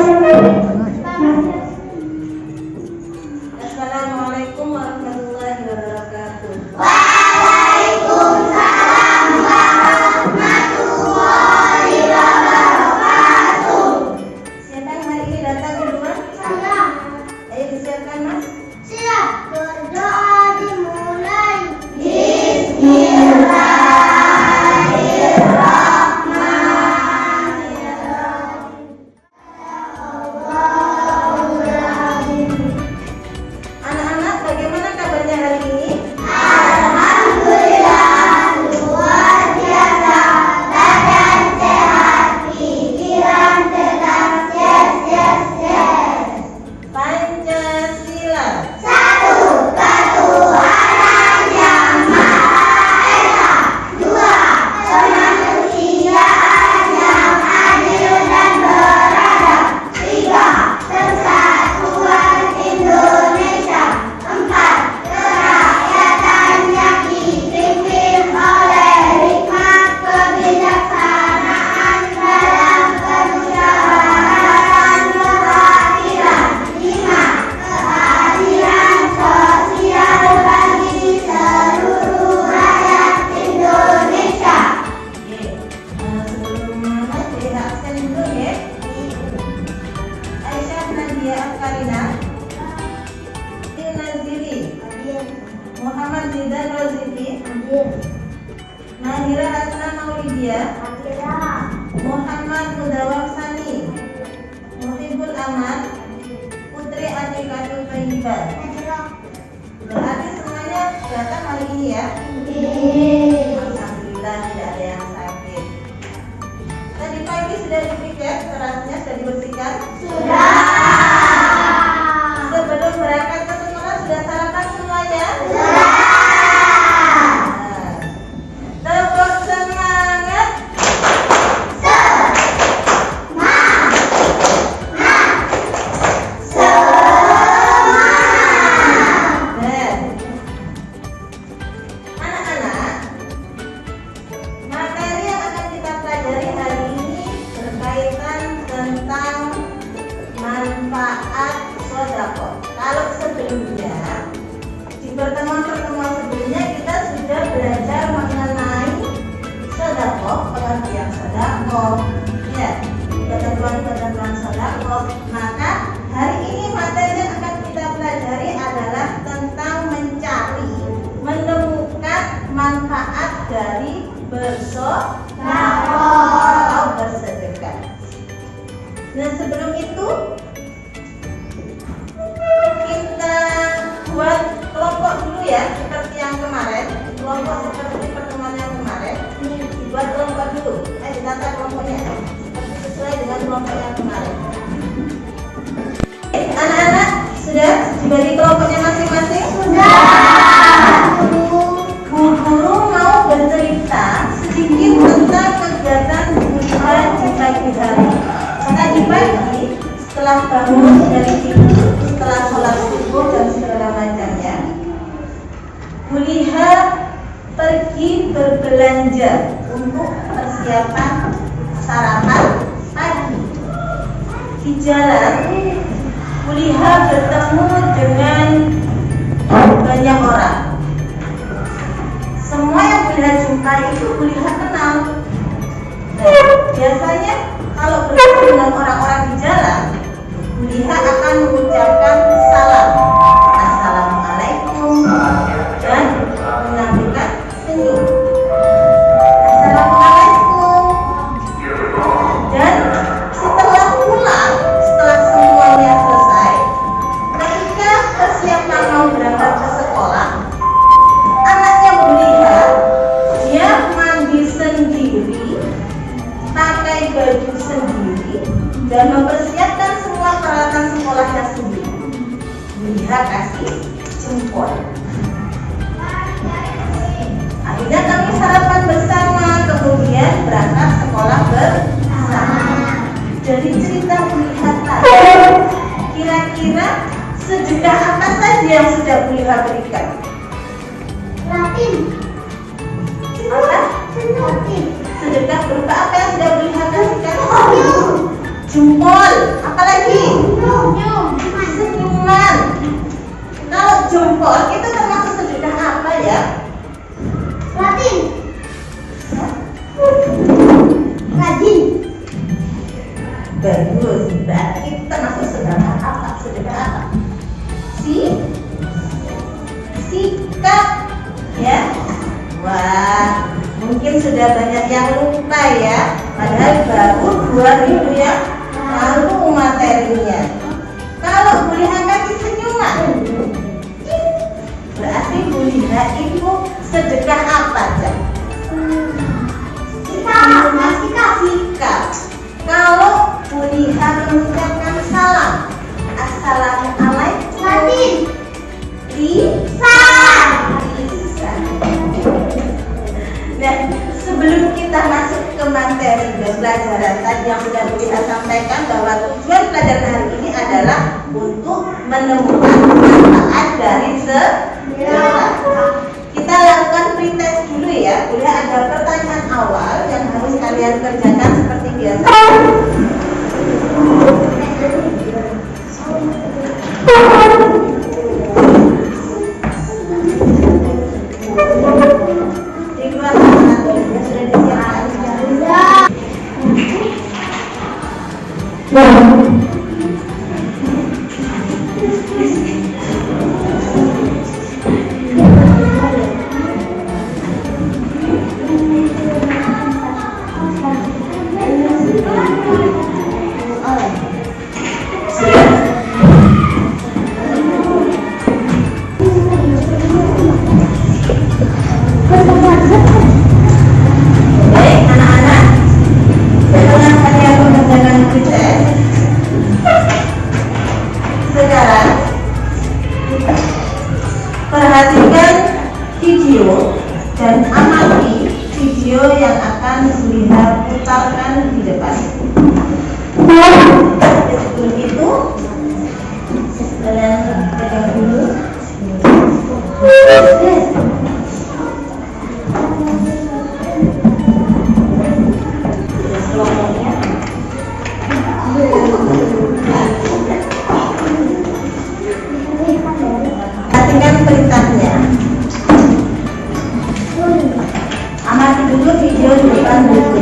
Assalamualaikum warahmatullahi wabarakatuh. Waalaikumsalam warahmatullahi wabarakatuh. Siapa yang hari ini datang duluan? Saya. Ayo disiapkan, Mas. Siap. Berdoa dimulai. Anak-anak, bagaimana kabarnya hari ini? Alhamdulillah, luar biasa. Badan sehat, pikiran tetap yes. Pancasila. Satu, ketuhanan yang Maha Esa. Dua, kemanusiaan yang adil dan beradab. Tiga, persatuan Indonesia. Empat, kerakyatan yang dipimpin oleh hikmah kebijaksanaan dalam kemusyawaratan kebahagiaan. Lima, keadilan sosial bagi seluruh rakyat Indonesia. Oke. Sebelumnya jadi absen dulu ya. Aisyah Nadia Afkarina. Naziri. Muhammad Zidan Roziki. Nahira Hasna Maulidia. Muhammad Mudawam Sani. Muhibul Aman. Putri Atikatul Thayyibah. Berarti semuanya datang hari ini ya. Alhamdulillah tidak ada yang sakit. Tadi pagi sudah dipiket, terasnya sudah dibersihkan. Sebelum berangkat ke sekolah sudah sarapan semuanya. Tepuk semangat. Dan anak-anak, materi yang akan kita pelajari hari ini berkaitan tentang manfaat sodako. Kalau sebelumnya di pertemuan-pertemuan sebelumnya kita sudah belajar mengenai sodako, pengertian sodako, ya, ketentuan-ketentuan sodako. Maka hari ini materi yang akan kita pelajari adalah tentang mencari, menemukan manfaat dari bersodako atau bersedekah. Nah, sebelum itu kita buat kelompok dulu ya, seperti yang kemarin. Kelompok seperti pertemuan yang kemarin. Dibuat kelompok dulu. Ditata kelompoknya seperti sesuai dengan kelompok yang kemarin. Anak-anak sudah dibagi kelompoknya masing-masing? Bu guru mau bercerita sedikit tentang kegiatan bulan di pagi hari. Tadi pagi setelah bangun dari tidur, setelah sholat subuh dan segala macamnya, Buliha pergi berbelanja untuk persiapan sarapan pagi. Di jalan, Buliha bertemu dengan banyak orang. Semua yang Buliha jumpai itu Buliha kenal. Nah, biasanya kalau bertemu dengan orang-orang di jalan, Buliha akan mengucapkan salam, assalamualaikum, dan menampilkan senyum, assalamualaikum. Dan setelah pulang, setelah semuanya selesai, ketika persiapan mau berangkat ke sekolah, anaknya Buliha dia mandi sendiri, pakai baju sendiri, dan mempersiapkan semua peralatan sekolahnya sendiri. Buliha kasih jempol. Akhirnya kami sarapan bersama, kemudian berangkat sekolah bersama. Dari cerita Buliha tadi, kira-kira sedekah apa saja yang sudah Buliha berikan? Latin. Apa? Latin. Sedekah berupa apa yang sudah Buliha kasihkan? Senyum. Jempol. Apalagi? lagi? Senyuman. Kalau jempol itu termasuk sedekah apa ya? Latin. Rajin. Bagus. Berarti itu termasuk sedekah apa? Sedekah apa? Sikap. Ya. Wah, mungkin sudah banyak yang lupa ya. Padahal baru 2000 ya. Lalu materinya. Kalau Bu Liha kasih senyuman, berarti Bu Liha itu sedekah apa, Cak? Sikap. Kalau Bu Liha mengucapkan salam, assalamualaikum. Latin. Lisan. Nah, sebelum kita masuk ke materi dan pelajaran tadi yang sudah kita sampaikan, bahwa tujuan pelajaran hari ini adalah untuk menemukan manfaat dari sedekah. Kita lakukan pretest dulu ya. Boleh ada pertanyaan awal yang harus kalian kerjakan seperti biasa. Perhatikan video dan amati video yang akan Liha putarkan di depan. Sebelum itu, kalian pegang dulu. Perhatikan perintahnya. Amati dulu video di depan buku.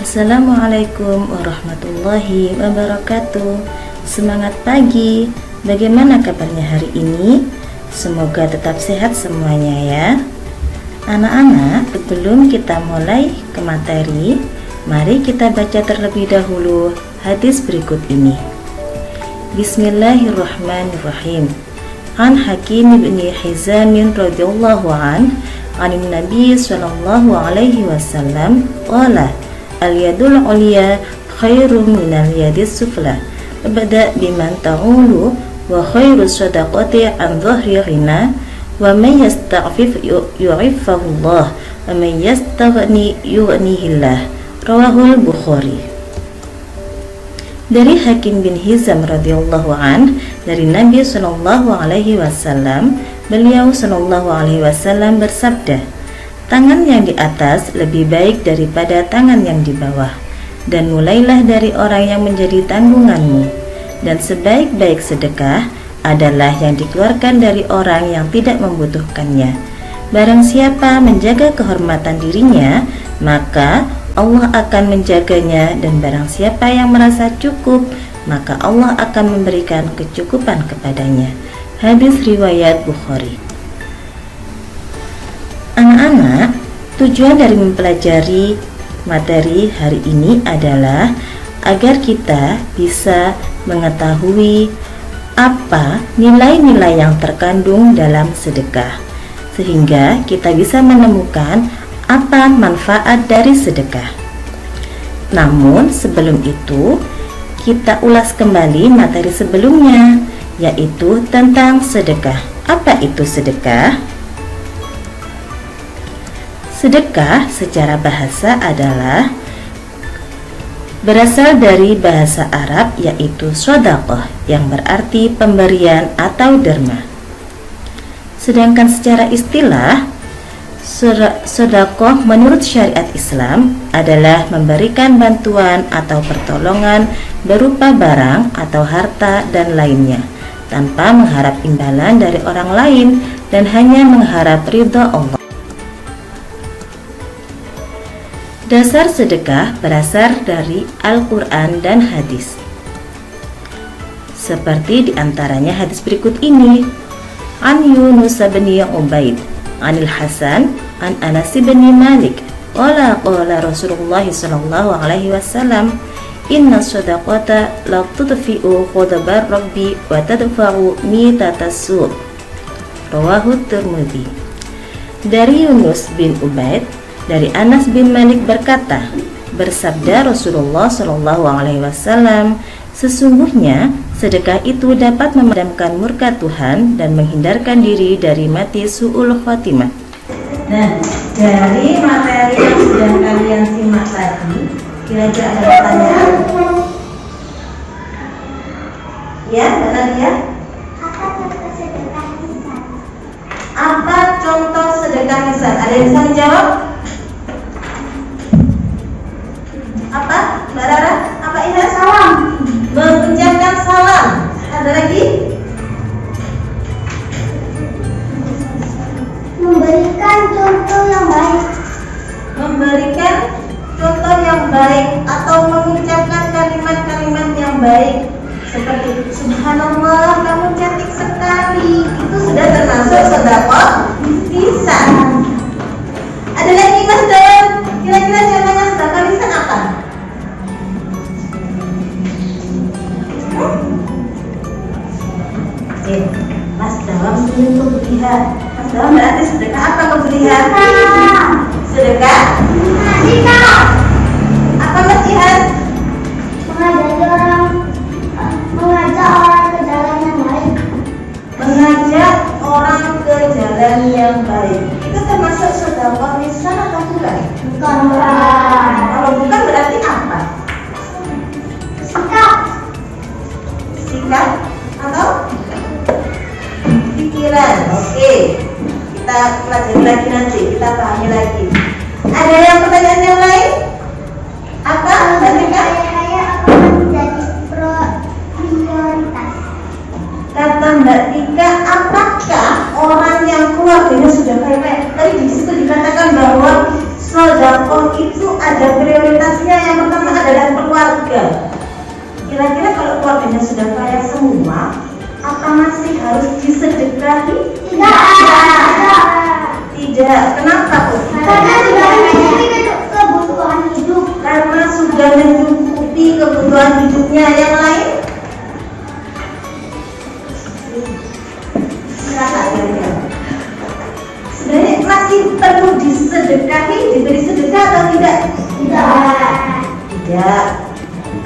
Assalamualaikum warahmatullahi wabarakatuh. Semangat pagi. Bagaimana kabarnya hari ini? Semoga tetap sehat semuanya ya. Anak-anak, sebelum kita mulai ke materi, mari kita baca terlebih dahulu hadis berikut ini. Bismillahirrahmanirrahim. An Hakim bin Hizam radhiyallahu an, anin Nabi sallallahu alaihi wasallam qala al-yadul ulya khairum minal yadis sufla. Bada biman ta'ulu wa khairu sadaqati an dhahri ghina wa man yasta'fif yu'ifahullah wa man yastaghni yughnihillah. Rawahul Bukhari. Dari Hakim bin Hizam radhiyallahu an, dari Nabi sallallahu alaihi wasallam, beliau sallallahu alaihi wasallam bersabda, tangan yang di atas lebih baik daripada tangan yang di bawah, dan mulailah dari orang yang menjadi tanggunganmu, dan sebaik-baik sedekah adalah yang dikeluarkan dari orang yang tidak membutuhkannya. Barang siapa menjaga kehormatan dirinya, maka Allah akan menjaganya, dan barang siapa yang merasa cukup, maka Allah akan memberikan kecukupan kepadanya. Hadis riwayat Bukhari. Anak-anak, tujuan dari mempelajari materi hari ini adalah agar kita bisa mengetahui apa nilai-nilai yang terkandung dalam sedekah. sehingga kita bisa menemukan apa manfaat dari sedekah. Namun sebelum itu, kita ulas kembali materi sebelumnya, yaitu tentang sedekah. Apa itu sedekah? Sedekah secara bahasa adalah berasal dari bahasa Arab, yaitu shadaqah, yang berarti pemberian atau derma. Sedangkan secara istilah, sedekah menurut syariat Islam adalah memberikan bantuan atau pertolongan berupa barang atau harta dan lainnya, tanpa mengharap imbalan dari orang lain dan hanya mengharap ridha Allah. Dasar sedekah berasal dari Al-Quran dan hadis, seperti diantaranya hadis berikut ini. An Yunus bin Ubaid Anil Hasan An Anas bin Malik qala Rasulullah sallallahu alaihi wasallam, inna sadaqata la tudfi'u ghadabar rabbi wa tadfa'u mitatas su'. Rawahu Tirmidzi. Dari Yunus bin Ubaid dari Anas bin Malik berkata, bersabda Rasulullah sallallahu alaihi wasallam, sesungguhnya sedekah itu dapat memadamkan murka Tuhan dan menghindarkan diri dari mati su'ul khatimah. Nah, dari materi yang sudah kalian simak tadi, kira-kira ada pertanyaan? Ya, benar ya? Apa contoh sedekah ihsan? Ada yang bisa menjawab? Apa, Mbak Rara? Apa ihsan? Salam. Mengucapkan salam. Ada lagi? Memberikan contoh yang baik. Memberikan contoh yang baik atau mengucapkan kalimat-kalimat yang baik, seperti subhanallah, kamu cantik sekali. Itu sudah termasuk sedekah ihsan. Ada lagi Mas Dawan? Kira-kira contohnya sedekah ihsan apa? Mas Dawan ingin kebelihan. Mas Dawan berarti sedekah apa kebelihan? Sedekah? Apa Mas Jihan? Mengajak orang ke jalan yang baik. Mengajak orang ke jalan yang baik. Itu termasuk sedekah ihsan atau bukan? Bukan. Kalau bukan berarti apa? Sikap. Sikap atau pikiran? Oke, kita pelajari lagi nanti, kita pahami lagi. Ada yang pertanyaan yang lain? Apa? Sedekah? Kaya akan menjadi prioritas. Kata Mbak Tika, apakah orang yang keluarganya sudah kaya? Tadi di situ dikatakan bahwa sedekah itu ada prioritasnya. Yang pertama adalah keluarga. Kira-kira kalau keluarganya sudah kaya semua, apa masih harus disedekahi? Tidak. Kenapa kok? Karena sudah mencukupi kebutuhan hidup. Karena sudah mencukupi kebutuhan hidupnya. Yang lain? Silakan. Sebenarnya masih perlu disedekahi, diberi sedekah atau tidak? Tidak.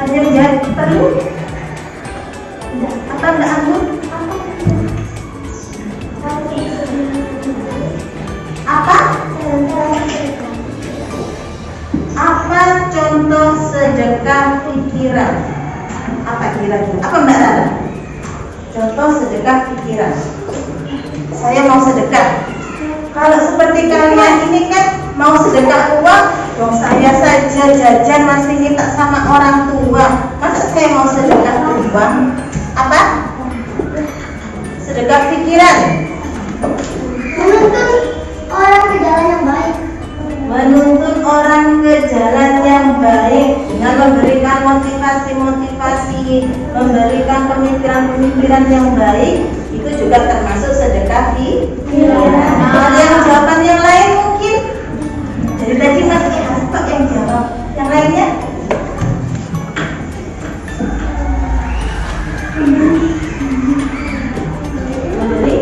Hanya menjawab perlu? Tidak. Apa Mbak Anggun? Apa? Apa contoh sedekah pikiran? Apa kira-kira? Apa Mbak Rara? Contoh sedekah pikiran. Saya mau sedekah. Kalau seperti kalian ini kan mau sedekah uang, dong saya saja jajan masih minta sama orang tua. Masa saya mau sedekah uang? Apa? Sedekah pikiran. Menuntun orang ke jalan yang baik. Menuntun orang ke jalan yang baik dengan memberikan motivasi-motivasi, memberikan pemikiran-pemikiran yang baik, itu juga termasuk sedekah pikiran. Ada yang jawaban yang lain mungkin? Dari tadi Mas Ihastok yang jawab. Yang lainnya? Memberi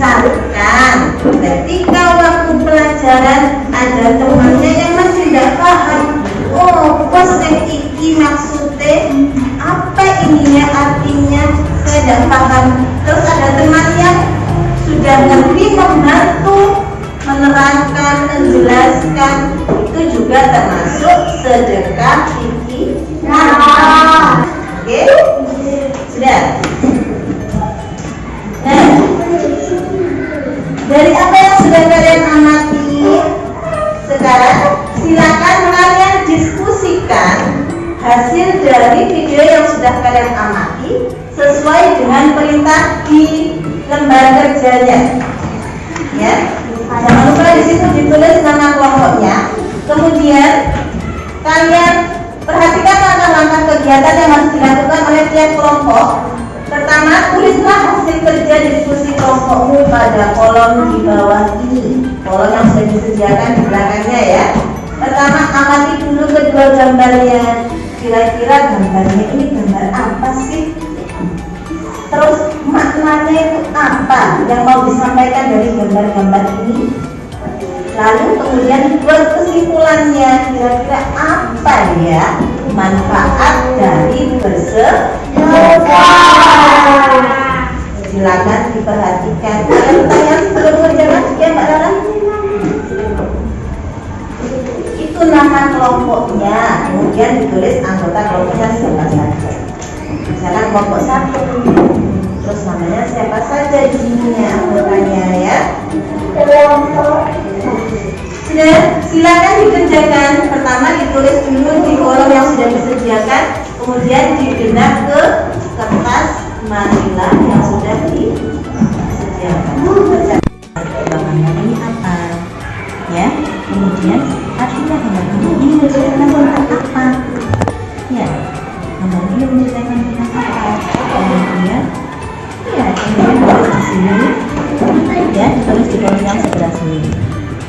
Misalkan ketika waktu pelajaran ada temannya yang masih tidak paham, oh kok iki maksudnya apa ininya, artinya saya tidak paham. Terus ada teman yang sudah ngerti membantu menerangkan, menjelaskan, itu juga termasuk sedekah pikiran. Oke, sudah. Nah, dari apa yang sudah kalian amati, sekarang silakan kalian diskusikan hasil dari video yang sudah kalian amati sesuai dengan perintah di lembar kerjanya. Ya, jangan lupa di situ ditulis nama kelompoknya. Kemudian kalian perhatikan langkah-langkah kegiatan yang harus dilakukan oleh tiap kelompok. Pertama, tulislah hasil kerja diskusi kelompokmu pada kolom di bawah ini, kolom yang sudah disediakan di belakangnya ya. Pertama, amati dulu kedua gambarnya. Kira-kira gambarnya ini gambar apa sih? Terus maknanya itu apa yang mau disampaikan dari gambar-gambar ini? Lalu kemudian buat kesimpulannya, kira-kira apa ya manfaat dari bersedekah? Silakan diperhatikan. Ada pertanyaan sebelum menjawab ya Mbak Rara? Itu nama kelompoknya, kemudian ditulis anggota kelompoknya siapa saja. Misalkan kelompok 1, terus namanya siapa saja di sininya anggotanya ya. Sudah, silakan dikerjakan. Pertama ditulis dulu di kolom yang sudah disediakan, kemudian digenap ke kertas manila yang sudah disediakan. Perkembangannya ini apa? Ya, kemudian artinya gambar ini menceritakan tentang apa? Ya, gambar ini menceritakan tentang apa? Kemudian, ya, kemudian ditulis di sini, ya, ditulis di kolom yang sebelah sini.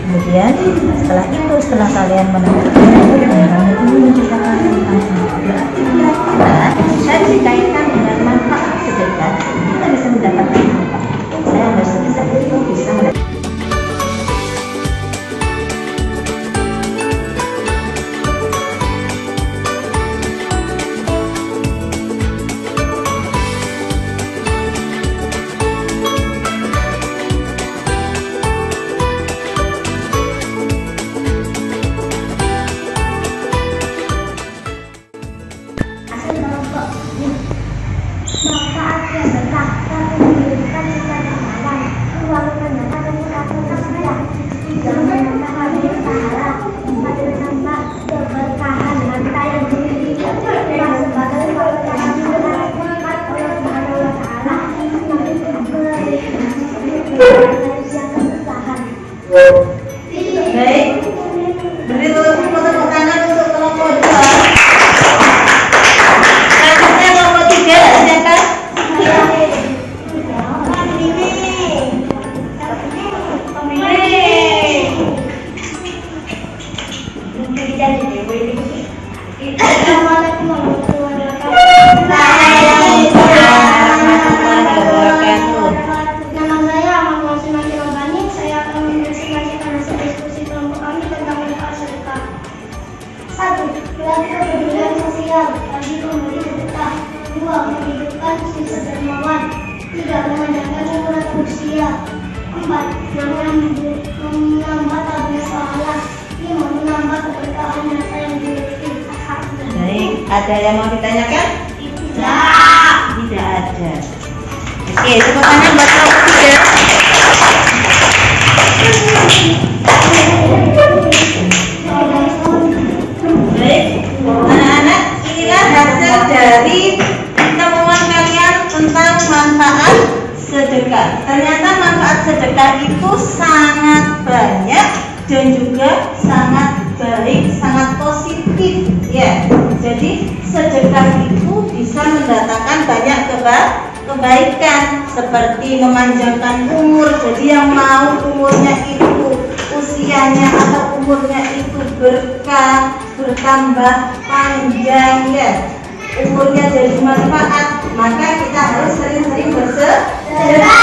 Kemudian setelah itu, setelah kalian menentukan gambar ini menceritakan tentang apa, kira-kira dan dikaitkan dengan manfaat sedekah, kita bisa mendapatkan apa? Saya harus bisa mendapatkan. Baik, beri tepuk tangan untuk kelompok 2. Selanjutnya kelompok 3, siapa? Baik, ada yang mau ditanyakan? Tidak ada. Oke, tepuk tangan buat kelompok 3. Baik, anak-anak, inilah hasil dari temuan kalian tentang manfaat sedekah. Ternyata manfaat sedekah itu sangat banyak dan juga sangat baik, sangat positif ya. Jadi sedekah itu bisa mendatangkan banyak kebaikan seperti memanjangkan umur. Jadi yang mau umurnya itu, usianya atau umurnya itu berkah, bertambah panjang ya, umurnya jadi manfaat, maka kita harus sering-sering bersedekah.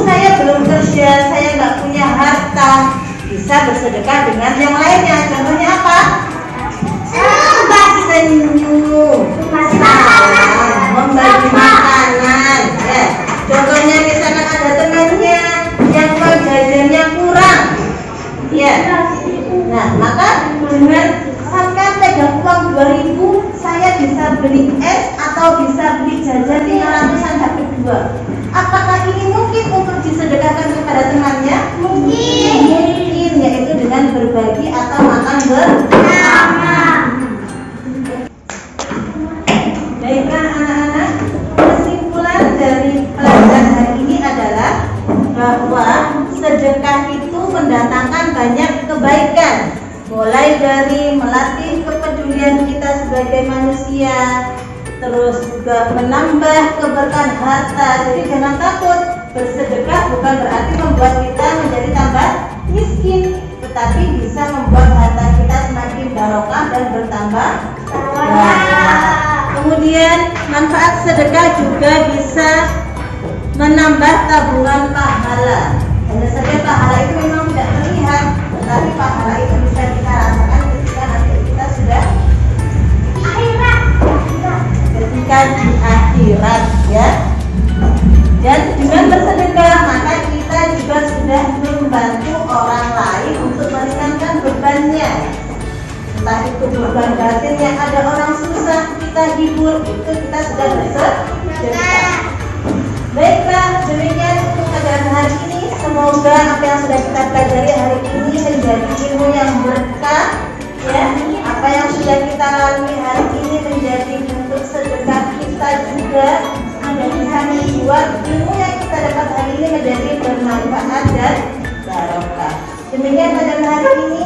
saya belum kerja, saya nggak punya harta, bisa bersedekah dengan yang lainnya. Contohnya apa? Senyum, membagi makanan. Ya. Contohnya misalkan ada temannya yang uang jajannya kurang, ya. Nah, maka dengan misalkan pegang uang 2.000, saya bisa beli es atau bisa beli jajan 500-an dapat 2. Apakah ini mungkin untuk disedekahkan kepada temannya? Mungkin, yaitu dengan berbagi atau makan bersama. Baiklah anak-anak, kesimpulan dari pelajaran hari ini adalah bahwa sedekah itu mendatangkan banyak kebaikan, mulai dari melatih kepedulian kita sebagai manusia, terus juga menambah keberkahan harta. Jadi jangan takut, bersedekah bukan berarti membuat kita menjadi tambah miskin, tetapi bisa membuat harta kita semakin barokah dan bertambah banyak. Kemudian manfaat sedekah juga bisa menambah tabungan pahala. Hanya saja pahala itu memang tidak terlihat, tetapi pahala itu bisa kita rasakan ketika nanti kita sudah ketika di akhirat, ya. Dan dengan bersedekah maka kita juga sudah membantu orang lain untuk meringankan bebannya. Entah itu beban batin yang ada orang susah kita hibur, itu kita sudah bersedekah. Baiklah, demikian untuk pelajaran hari ini. Semoga apa yang sudah kita pelajari hari ini menjadi ilmu yang berkah, ya. Apa yang sudah kita lalui hari ini menjadi bentuk sedekah kita juga, dan bisa membuat ilmu yang kita dapat hari ini menjadi bermanfaat dan barokah. Demikian pelajaran hari ini.